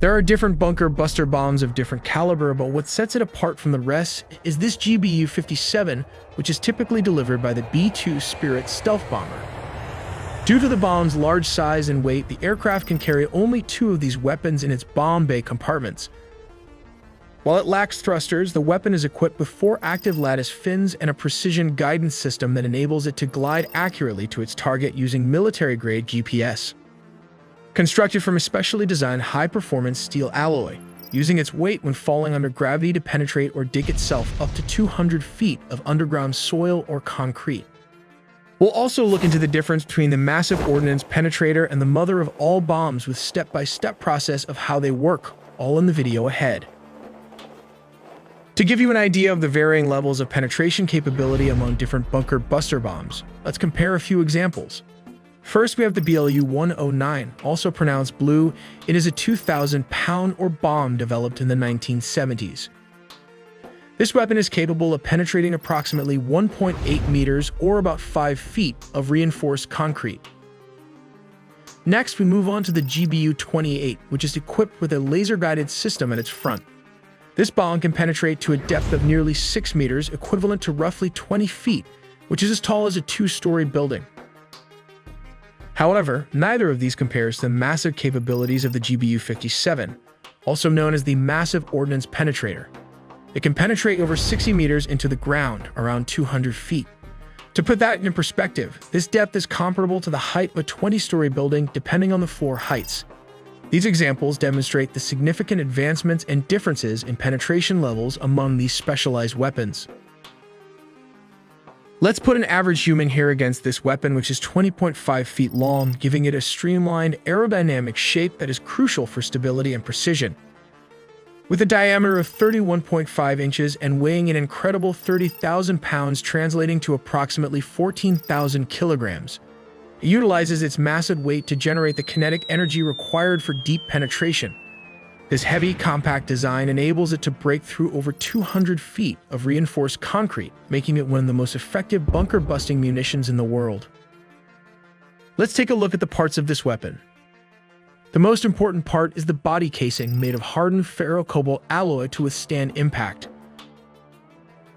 There are different bunker buster bombs of different caliber, but what sets it apart from the rest is this GBU-57, which is typically delivered by the B-2 Spirit stealth bomber. Due to the bomb's large size and weight, the aircraft can carry only 2 of these weapons in its bomb bay compartments. While it lacks thrusters, the weapon is equipped with 4 active lattice fins and a precision guidance system that enables it to glide accurately to its target using military-grade GPS. Constructed from a specially designed high-performance steel alloy, using its weight when falling under gravity to penetrate or dig itself up to 200 feet of underground soil or concrete. We'll also look into the difference between the massive ordnance penetrator and the mother of all bombs with step-by-step process of how they work, all in the video ahead. To give you an idea of the varying levels of penetration capability among different bunker buster bombs, let's compare a few examples. First, we have the BLU-109, also pronounced Blue. It is a 2,000-pound or bomb developed in the 1970s. This weapon is capable of penetrating approximately 1.8 meters or about 5 feet of reinforced concrete. Next, we move on to the GBU-28, which is equipped with a laser-guided system at its front. This bomb can penetrate to a depth of nearly 6 meters, equivalent to roughly 20 feet, which is as tall as a 2-story building. However, neither of these compares to the massive capabilities of the GBU-57, also known as the Massive Ordnance Penetrator. It can penetrate over 60 meters into the ground, around 200 feet. To put that in perspective, this depth is comparable to the height of a 20-story building, depending on the floor heights. These examples demonstrate the significant advancements and differences in penetration levels among these specialized weapons. Let's put an average human here against this weapon, which is 20.5 feet long, giving it a streamlined, aerodynamic shape that is crucial for stability and precision. With a diameter of 31.5 inches and weighing an incredible 30,000 pounds, translating to approximately 14,000 kilograms, it utilizes its massive weight to generate the kinetic energy required for deep penetration. This heavy, compact design enables it to break through over 200 feet of reinforced concrete, making it one of the most effective bunker-busting munitions in the world. Let's take a look at the parts of this weapon. The most important part is the body casing, made of hardened ferrocobalt alloy to withstand impact.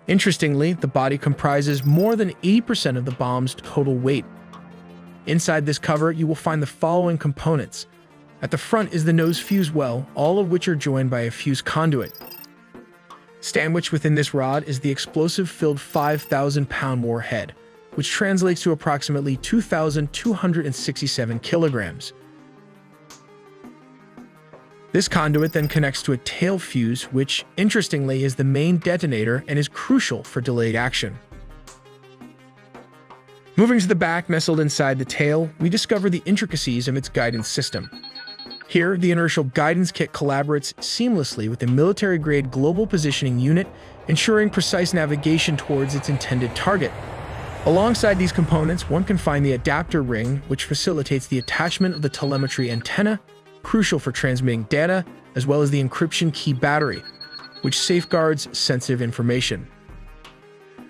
Interestingly, the body comprises more than 80% of the bomb's total weight. Inside this cover, you will find the following components. At the front is the nose fuse well, all of which are joined by a fuse conduit. Sandwiched within this rod is the explosive-filled 5,000-pound warhead, which translates to approximately 2,267 kilograms. This conduit then connects to a tail fuse, which, interestingly, is the main detonator and is crucial for delayed action. Moving to the back, nestled inside the tail, we discover the intricacies of its guidance system. Here, the inertial guidance kit collaborates seamlessly with the military-grade global positioning unit, ensuring precise navigation towards its intended target. Alongside these components, one can find the adapter ring, which facilitates the attachment of the telemetry antenna, crucial for transmitting data, as well as the encryption key battery, which safeguards sensitive information.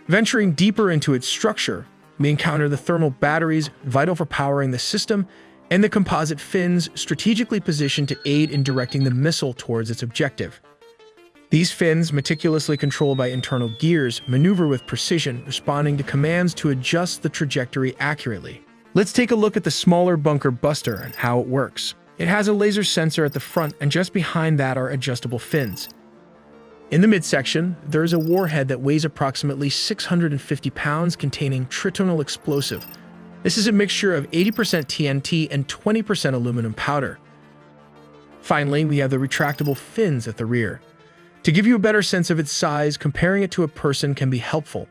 Venturing deeper into its structure, we encounter the thermal batteries, vital for powering the system, and the composite fins, strategically positioned to aid in directing the missile towards its objective. These fins, meticulously controlled by internal gears, maneuver with precision, responding to commands to adjust the trajectory accurately. Let's take a look at the smaller bunker buster and how it works. It has a laser sensor at the front, and just behind that are adjustable fins. In the midsection, there is a warhead that weighs approximately 650 pounds, containing tritonal explosive. This is a mixture of 80% TNT and 20% aluminum powder. Finally, we have the retractable fins at the rear. To give you a better sense of its size, comparing it to a person can be helpful.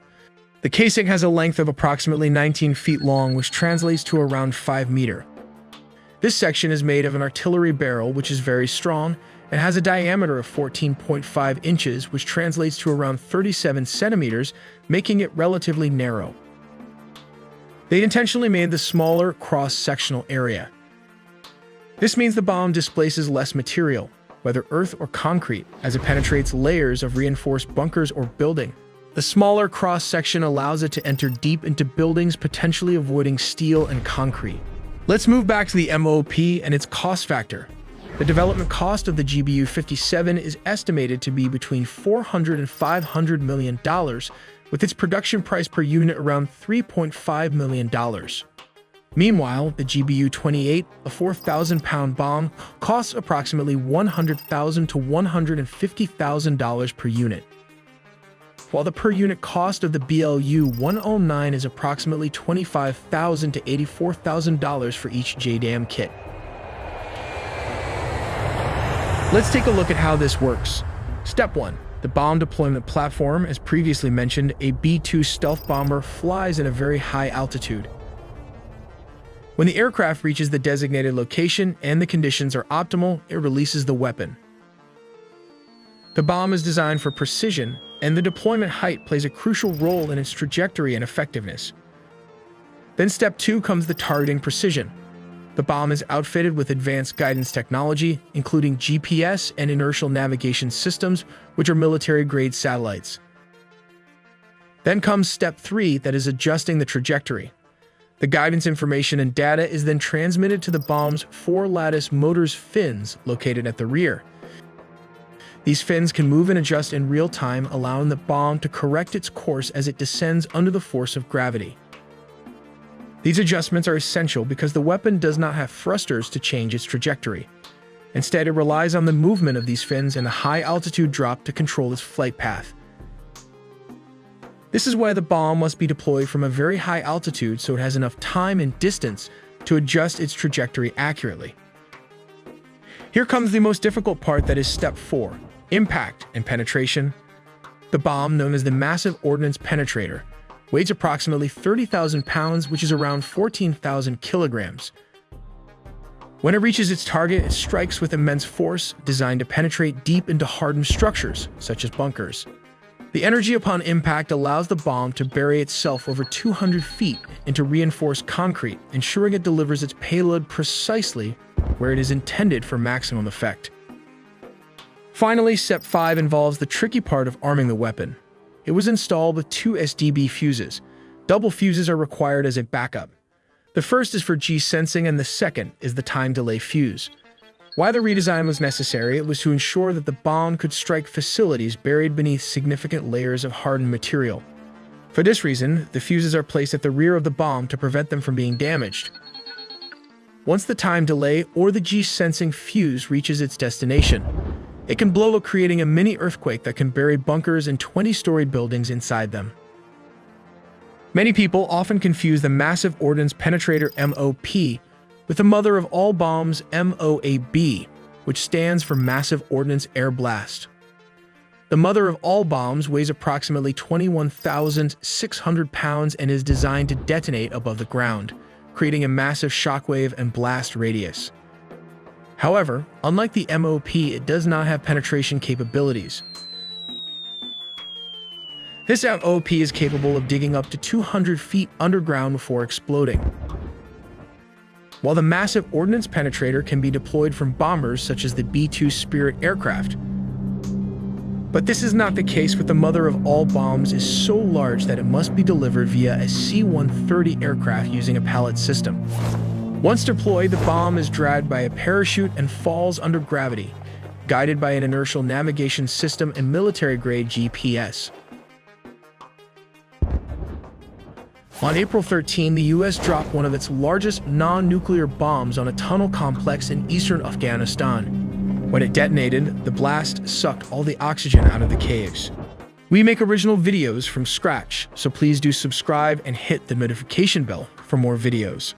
The casing has a length of approximately 19 feet long, which translates to around 5 meters. This section is made of an artillery barrel, which is very strong, and has a diameter of 14.5 inches, which translates to around 37 centimeters, making it relatively narrow. They intentionally made the smaller cross-sectional area. This means the bomb displaces less material, whether earth or concrete, as it penetrates layers of reinforced bunkers or building. The smaller cross-section allows it to enter deep into buildings, potentially avoiding steel and concrete. Let's move back to the MOP and its cost factor. The development cost of the GBU-57 is estimated to be between $400 and $500 million, with its production price per unit around $3.5 million. Meanwhile, the GBU-28, a 4,000-pound bomb, costs approximately $100,000 to $150,000 per unit, while the per-unit cost of the BLU-109 is approximately $25,000 to $84,000 for each JDAM kit. Let's take a look at how this works. Step 1. The bomb deployment platform. As previously mentioned, a B-2 stealth bomber flies at a very high altitude. When the aircraft reaches the designated location and the conditions are optimal, it releases the weapon. The bomb is designed for precision, and the deployment height plays a crucial role in its trajectory and effectiveness. Then Step 2 comes the targeting precision. The bomb is outfitted with advanced guidance technology, including GPS and inertial navigation systems, which are military-grade satellites. Then comes Step 3, that is adjusting the trajectory. The guidance information and data is then transmitted to the bomb's 4-lattice motors fins located at the rear. These fins can move and adjust in real time, allowing the bomb to correct its course as it descends under the force of gravity. These adjustments are essential because the weapon does not have thrusters to change its trajectory. Instead, it relies on the movement of these fins and the high-altitude drop to control its flight path. This is why the bomb must be deployed from a very high altitude so it has enough time and distance to adjust its trajectory accurately. Here comes the most difficult part, that is Step 4, impact and penetration. The bomb, known as the Massive Ordnance Penetrator, weighs approximately 30,000 pounds, which is around 14,000 kilograms. When it reaches its target, it strikes with immense force, designed to penetrate deep into hardened structures, such as bunkers. The energy upon impact allows the bomb to bury itself over 200 feet into reinforced concrete, ensuring it delivers its payload precisely where it is intended for maximum effect. Finally, Step 5 involves the tricky part of arming the weapon. It was installed with 2 SDB fuses. Double fuses are required as a backup. The first is for G-sensing and the second is the time delay fuse. Why the redesign was necessary, it was to ensure that the bomb could strike facilities buried beneath significant layers of hardened material. For this reason, the fuses are placed at the rear of the bomb to prevent them from being damaged. Once the time delay or the G-sensing fuse reaches its destination, it can blow, creating a mini earthquake that can bury bunkers and 20-story buildings inside them. Many people often confuse the Massive Ordnance Penetrator MOP with the mother of all bombs, MOAB, which stands for Massive Ordnance Air Blast. The mother of all bombs weighs approximately 21,600 pounds and is designed to detonate above the ground, creating a massive shockwave and blast radius. However, unlike the MOP, it does not have penetration capabilities. This MOP is capable of digging up to 200 feet underground before exploding, while the Massive Ordnance Penetrator can be deployed from bombers such as the B-2 Spirit aircraft. But this is not the case with the mother of all bombs is so large that it must be delivered via a C-130 aircraft using a pallet system. Once deployed, the bomb is dragged by a parachute and falls under gravity, guided by an inertial navigation system and military-grade GPS. On April 13, the U.S. dropped one of its largest non-nuclear bombs on a tunnel complex in eastern Afghanistan. When it detonated, the blast sucked all the oxygen out of the caves. We make original videos from scratch, so please do subscribe and hit the notification bell for more videos.